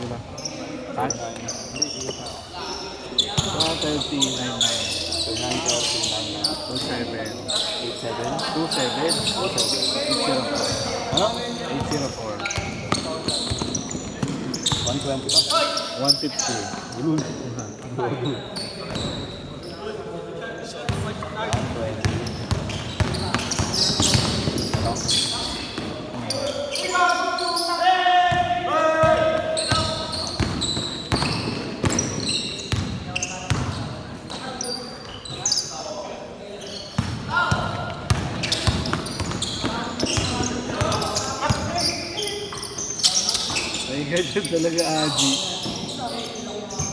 nila. Cash? Ah, 3099. 27. 804. Ano? 804. 120 ba? 150. Gulul. 120. Ay, ganyan talaga, Aji.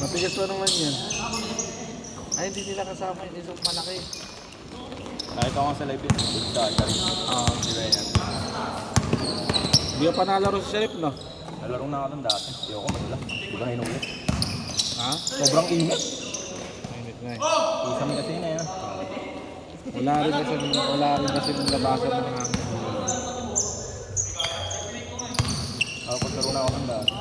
Matigas pa naman yan. Ay, hindi nila kasama yung isang malaki. Nakita ko sa live yun. Sa Atari. Di ba yan? Hindi ka pa nalaro sa Sheriff, no? Nalaro na ako nun dati. Hindi ako madala. Di ba hinulit? Ha? Sobrang init. Minute na eh. Isang kasi na yan. Wala rin kasi ng labasan ng hangin. Pagkaroon na ako ng dati.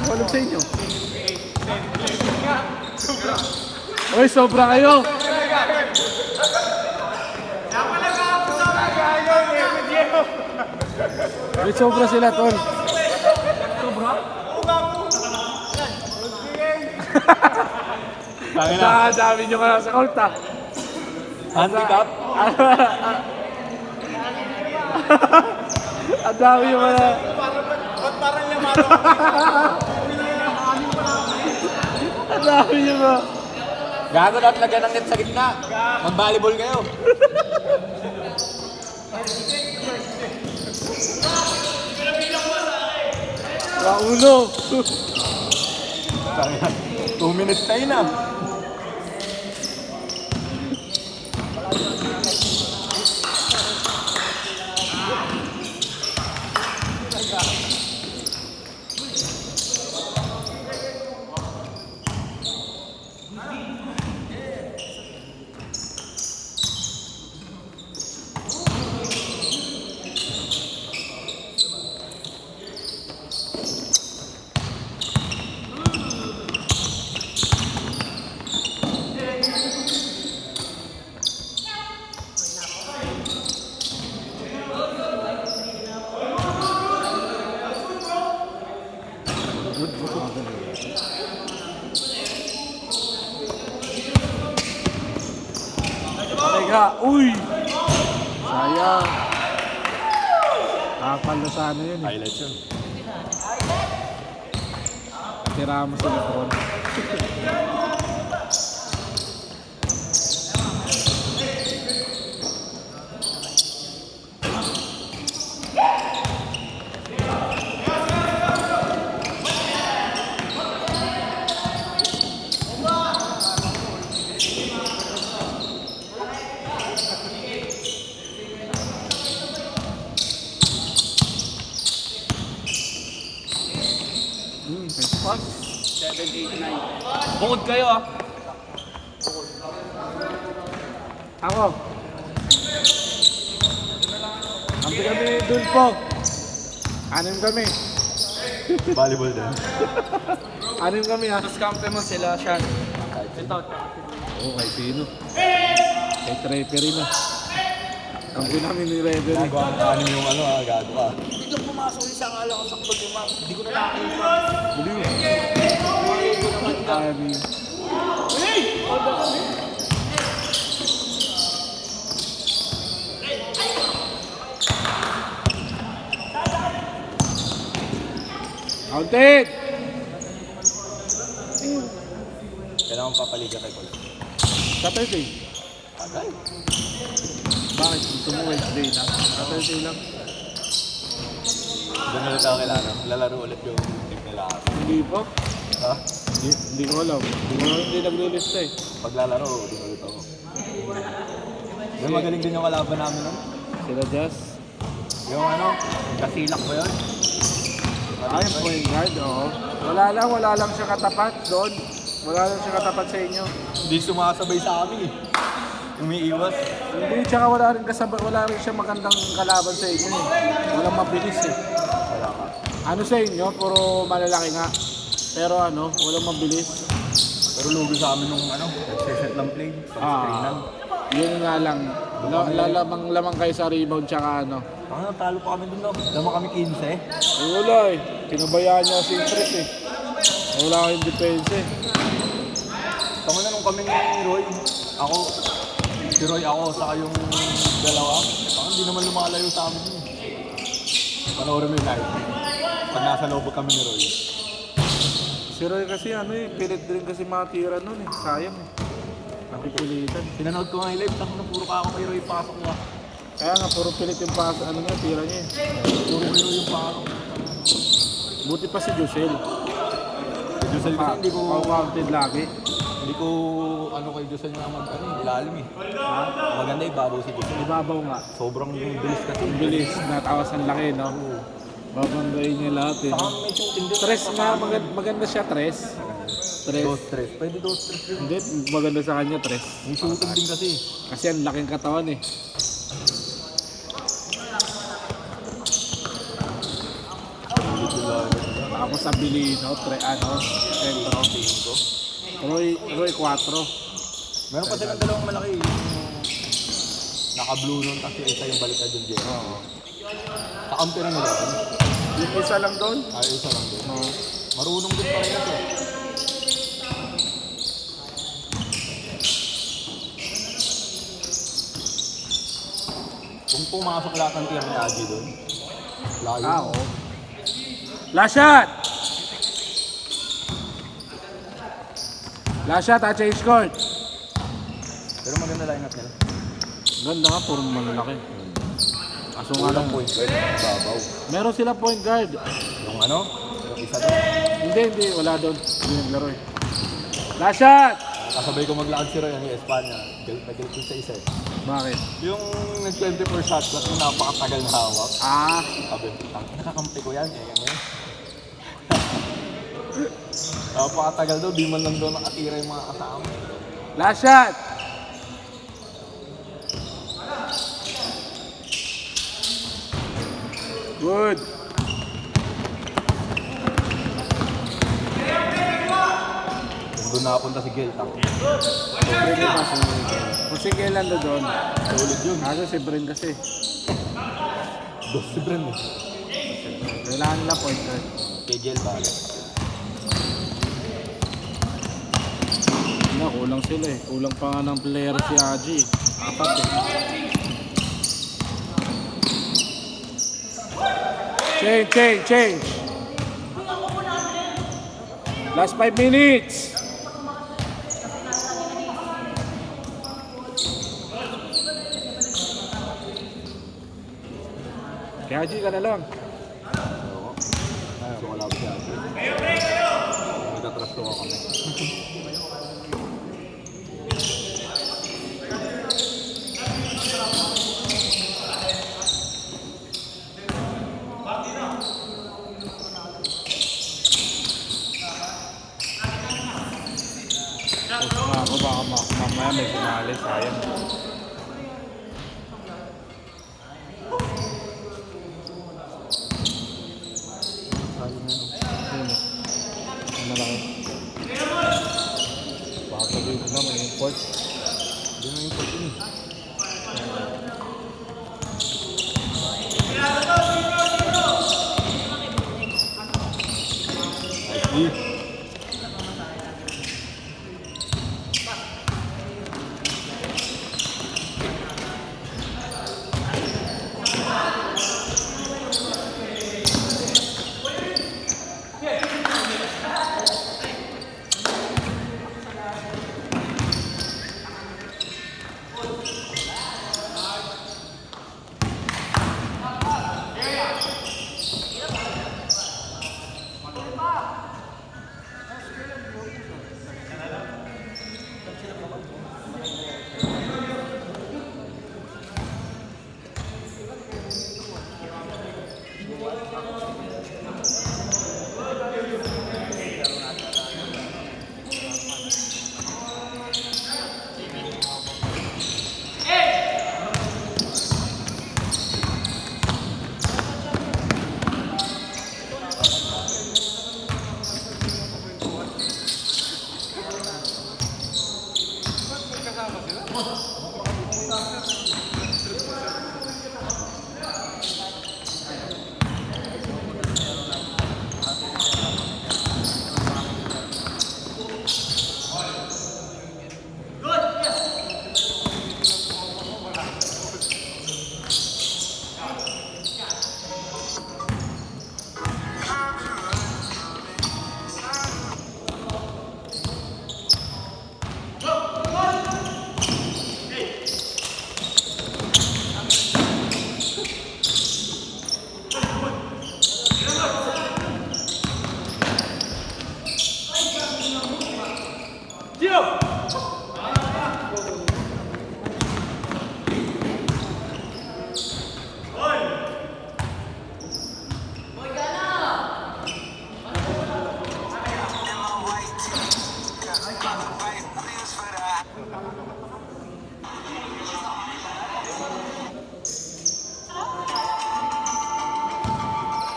Walang sa inyo. Uy, sobra kayo. Uy, sobra sila, tol. Sobra? Dami nyo ka sa court, ah. Handicap? Ang dami yung mga... Parang yamado. Ang dami yung mga... Gago na lagyan ng net sa gitna. Mag-volleyball kayo. Raulo! 2 minutes tayo na. Teka, uy! Sayang. Nakapalo sana yun eh. Highlights yun. Tira mo sa Lebron. Pass. 789. Bukod kayo ah. Ako. Ampi kami dun po. 6 kami. Volleyball din. 6 kami ha. Tapos kampe mo sila, Sean. Ito. Oo, kay Pino. Kay Trepery na. Ampi namin ni Reverie. Nagawa mo kanin yung ano ah, gago ka. Dito pumasok isang ala ko sakto lima. Hindi ko na nakakita. Baliw. Kami. Counted! Kailangan papaliga kay Paul. Saturday. Agay. Bakit? Gusto mo Wednesday na? Saturday lang. Doon ulit ako kailangan. Lalaro ulit yung team nila. Hindi po. Ha? Hindi ko alam. Hindi naglilista eh. Paglalaro, doon ulit ako. Yung magaling din yung kalaban namin nun. Sila Jazz. Yung ano, kasilak ba yun? Ay, point guard, oo. Wala lang siya katapat doon. Wala lang siya katapat sa inyo. Hindi sumasabay sa amin eh. Umiiwas. Hindi, tsaka wala rin siya magandang kalaban sa inyo eh. Walang mabilis eh. Wala ka. Ano sa inyo, puro malalaki nga. Pero ano, walang mabilis. Pero lugi sa amin nung ano, nagsiset ng play. Pag-screenan. Yun nga lang. Lamang kayo sa rebound tsaka ano. Ang talo pa kami dun no. Dama kami 15 eh. Ay, wala eh. Pinabayaan niya si Chris eh. Wala kayong depensa eh. Tama na nung kami ni Roy. Ako, si Roy ako, saka yung dalawa. Parang hindi naman lumalayo sa amin yun. Panoorin mo yung live. Pag nasa loob kami ni Roy. Si Roy kasi ano eh, pilit din kasi matira nun eh. Sayang eh. Napipilitan. Pinanood ko nga yung live, tapos na puro ka ako kay Roy pasok mo. Kaya nga, puro pilit yung ano niya, tira niya eh. Puro kay Roy yung pasok. Buti pa si Josel. Josel kasi hindi ko, Counted lagi. hindi ko ano kay Josel nga ano, ilalim eh. Ha? Maganda ibabaw si Josel. Ibabaw nga. Sobrang bilis kasi. Ang bilis, natawas ang laki, no? Babandayin niya lahat eh. Saka No? may shooting din. Tres nga, maganda siya, tres. Tres. Dos tres. Pwede dos tres din. Hindi, maganda sa kanya, tres. May shooting din kasi. Kasi ang laking katawan eh. Tapos sa Bilino, Centro. Roy 4. Meron pa silang dalawang malaki eh. Naka-blue nun kasi isa yung baliktad yung Jero. Oo. Kakampi na nila. Yung isa lang doon. Ay, isa lang din. Oo. Marunong din pa rin kasi. Kung pumasok lahat ng tier ni Aji doon, layo. Oo. Last shot! Last shot, change court. Pero maganda line-up nila. Ganda nga, puro malalaki. Kaso nga Walang lang, point guard, babaw. meron sila point guard. Yung ano, yung isa doon. Hindi, wala doon. Hindi naglaro eh. Last shot! Kasabay ko maglakad si Roy, yung Espanya. Nag-galit ko sa isa eh. Bakit? Yung nag-24 shot clock, yung napakatagal na hawak. Ah, Sabi, nakakampi ko yan, yan eh. Napakatagal daw, di man lang daw nakatira yung mga kasama. last shot! Good. Doon nakapunta si Gil, tako. Pwede pa si kung si Kailan doon. Solid yun. Kaso si Brin kasi. Dos si Bren eh. Kailangan nila point guard. Kay Gil ba? Hindi, kulang sila eh. Kulang pa nga ng player si Aji. Apat eh. Change. Last 5 minutes. Kaya Aji ka na lang. Oo. Ay, so wala ba siya? Nagtatrust ko kami. Ako baka mamaya may sinali, sayang. Sino? Ang malaki. Baka sabihin ko na may import. Hindi na yung pwede eh. Nice D.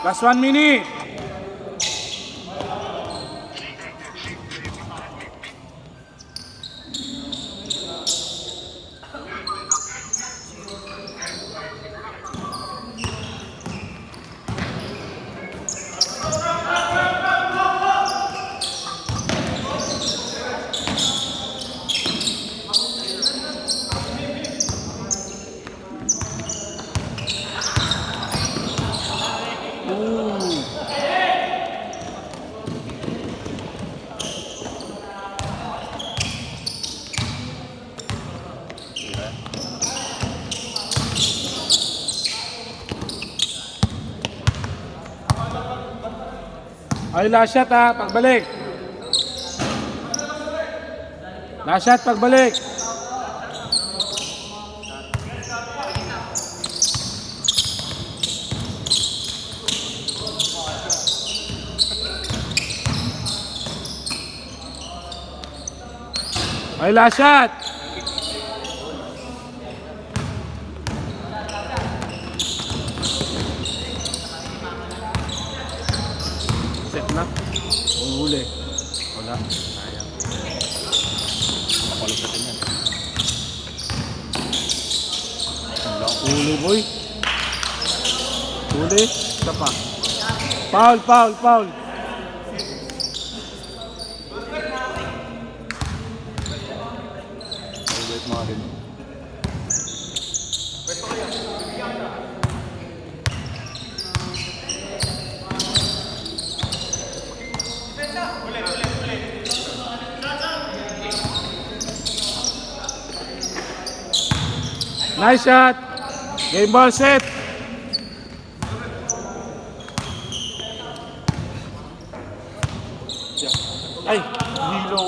Last 1 minute. Ay, last shot ha, pagbalik. Last shot, pagbalik. Ay, last shot. Set na. Huli. Wala. Sayang. Makulit sa tingin. Huli, boy. Huli. Isa pa. Foul, foul, foul. Wait mga din. Nice shot. Game ball set. Ay, hilo.